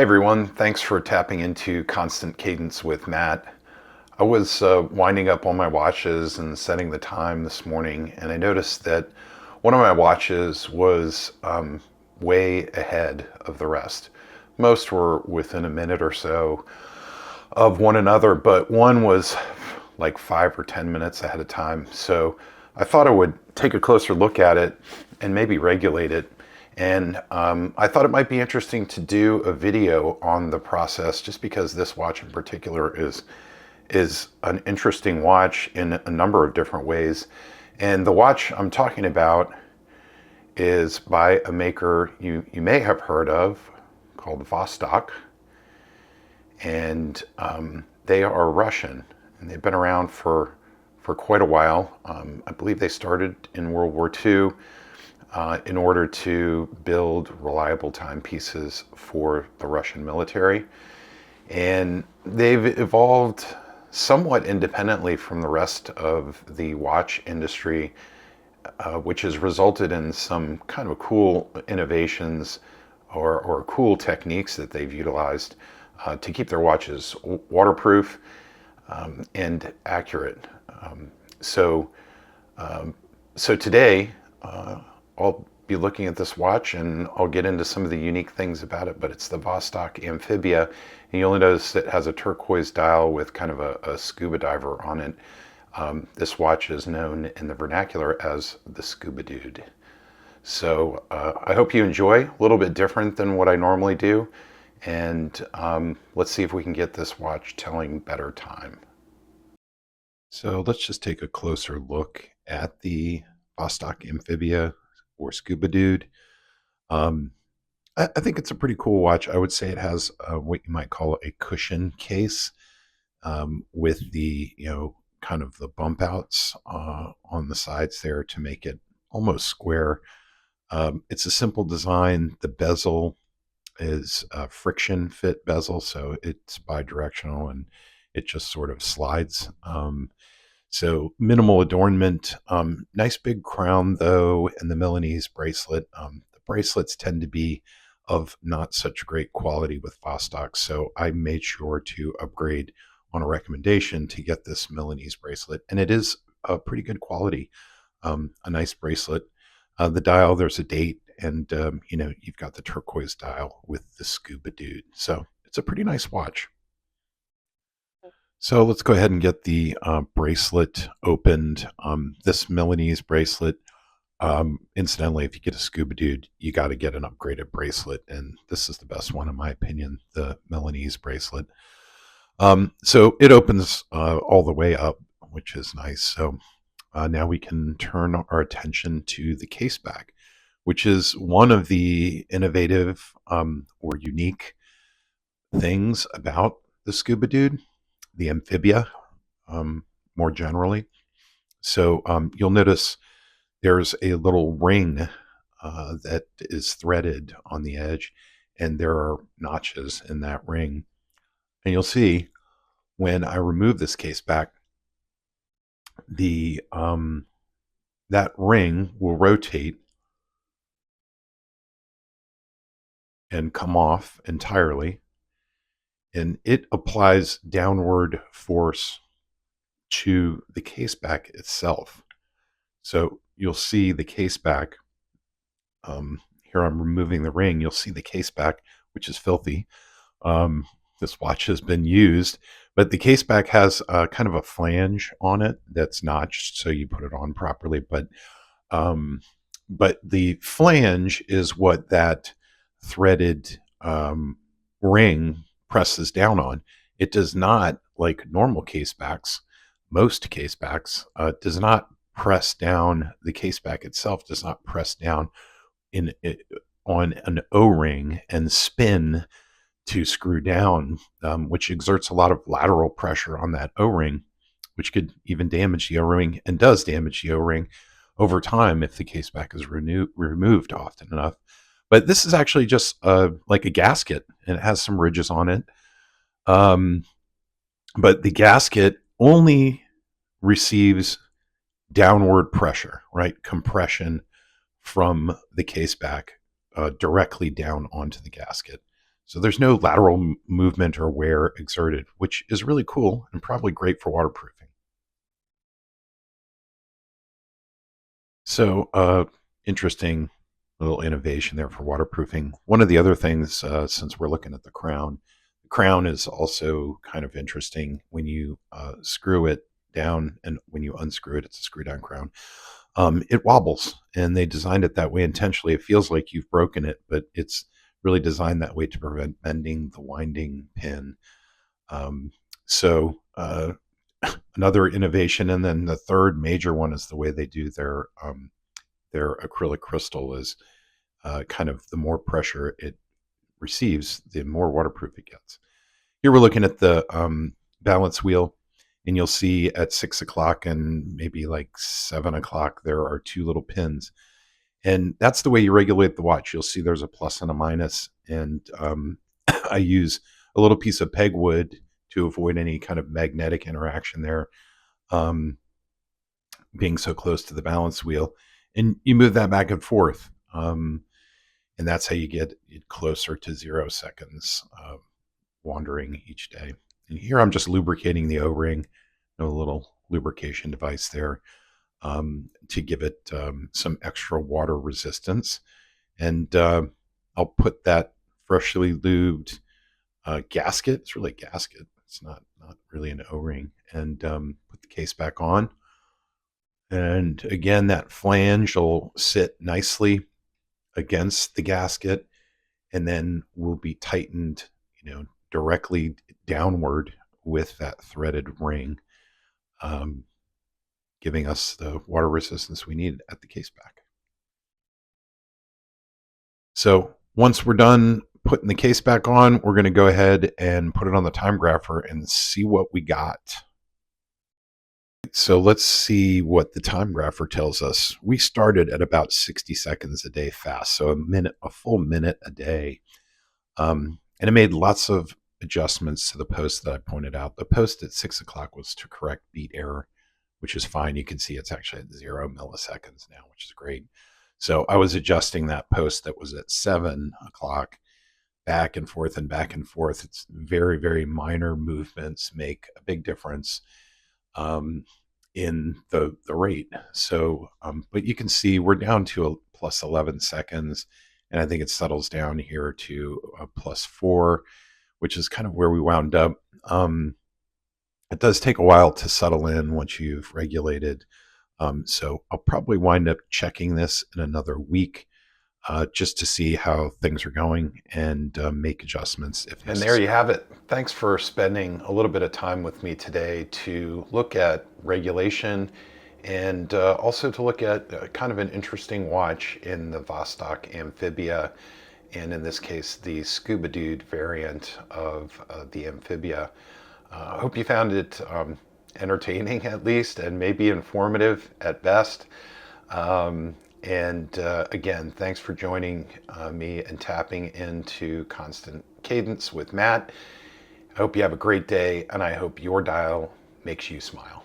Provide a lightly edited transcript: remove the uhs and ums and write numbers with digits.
Hey everyone, thanks for tapping into Constant Cadence with Matt. I was winding up on my watches and setting the time this morning, and I noticed that one of my watches was way ahead of the rest. Most were within a minute or so of one another, but one was like 5 or 10 minutes ahead of time. So I thought I would take a closer look at it and maybe regulate it. And I thought it might be interesting to do a video on the process, just because this watch in particular is an interesting watch in a number of different ways. And the watch I'm talking about is by a maker you may have heard of called Vostok, and they are Russian, and they've been around for quite a while. I believe they started in World War II in order to build reliable timepieces for the Russian military, and they've evolved somewhat independently from the rest of the watch industry, which has resulted in some kind of cool innovations or cool techniques that they've utilized to keep their watches waterproof and accurate. So, so today I'll be looking at this watch and I'll get into some of the unique things about it. But it's the Vostok Amphibia, and you'll notice it has a turquoise dial with kind of a scuba diver on it. This watch is known in the vernacular as the Scuba Dude. So I hope you enjoy. A little bit different than what I normally do. And let's see if we can get this watch telling better time. So let's just take a closer look at the Vostok Amphibia or Scuba Dude. Um, I think it's a pretty cool watch. I would say it has what you might call a cushion case with the, kind of the bump outs on the sides there to make it almost square. It's a simple design. The bezel is a friction fit bezel, so it's bi-directional and it just sort of slides. So minimal adornment, nice big crown though, and the Milanese bracelet. The bracelets tend to be of not such great quality with Vostok, so I made sure to upgrade on a recommendation to get this Milanese bracelet, and it is a pretty good quality, a nice bracelet. The dial, there's a date, and you've got the turquoise dial with the Scuba Dude, so it's a pretty nice watch. So let's go ahead and get the bracelet opened. This Milanese bracelet, incidentally, if you get a Scuba Dude, you got to get an upgraded bracelet. And this is the best one, in my opinion, the Milanese bracelet. So it opens all the way up, which is nice. So now we can turn our attention to the case back, which is one of the innovative or unique things about the Scuba Dude, the Amphibia, more generally. So you'll notice there's a little ring that is threaded on the edge, and there are notches in that ring. And you'll see when I remove this case back, the that ring will rotate and come off entirely, and it applies downward force to the case back itself. So you'll see the case back. Here I'm removing the ring. You'll see the case back, which is filthy. This watch has been used, but the case back has kind of a flange on it that's notched, so you put it on properly. But the flange is what that threaded ring presses down on. It does not, like normal case backs, most case backs, does not press down. The case back itself does not press down in it on an O-ring and spin to screw down, which exerts a lot of lateral pressure on that O-ring, which could even damage the O-ring and does damage the O-ring over time if the case back is removed often enough. But this is actually just like a gasket, and it has some ridges on it. But the gasket only receives downward pressure, right? Compression from the case back directly down onto the gasket. So there's no lateral movement or wear exerted, which is really cool and probably great for waterproofing. So, interesting little innovation there for waterproofing. One of the other things, since we're looking at the crown is also kind of interesting when you screw it down, and when you unscrew it, it's a screw down crown. It wobbles, and they designed it that way intentionally. It feels like you've broken it, but it's really designed that way to prevent bending the winding pin. Um, so, another innovation, and then the third major one is the way they do their acrylic crystal is kind of the more pressure it receives, the more waterproof it gets. Here we're looking at the balance wheel, and you'll see at 6 o'clock and maybe like 7 o'clock, there are two little pins. And that's the way you regulate the watch. You'll see there's a plus and a minus. And I use a little piece of pegwood to avoid any kind of magnetic interaction there, um, being so close to the balance wheel. And you move that back and forth. And that's how you get it closer to 0 seconds wandering each day. And here I'm just lubricating the O-ring, a little lubrication device there, to give it some extra water resistance. And I'll put that freshly lubed gasket. It's really a gasket. It's not really an O-ring. And put the case back on. And again, that flange will sit nicely against the gasket, and then will be tightened, directly downward with that threaded ring, um, giving us the water resistance we need at the case back. So once we're done putting the case back on, we're going to go ahead and put it on the time grapher and see what we got. So let's see what the time grapher tells us. We started at about 60 seconds a day fast, so a full minute a day. And it made lots of adjustments to the post that I pointed out. The post at 6 o'clock was to correct beat error, which is fine. You can see it's actually at 0 milliseconds now, which is great. So I was adjusting that post that was at 7 o'clock back and forth and back and forth. It's very, very minor movements make a big difference in the rate. So, but you can see we're down to a plus 11 seconds. And I think it settles down here to a +4, which is kind of where we wound up. It does take a while to settle in once you've regulated. So I'll probably wind up checking this in another week, just to see how things are going, and make adjustments if necessary. And there you have it. Thanks for spending a little bit of time with me today to look at regulation, and also to look at kind of an interesting watch in the Vostok Amphibia, and in this case, the Scuba Dude variant of the Amphibia. I hope you found it entertaining at least, and maybe informative at best. And again, thanks for joining me and tapping into Constant Cadence with Matt. I hope you have a great day, and I hope your dial makes you smile.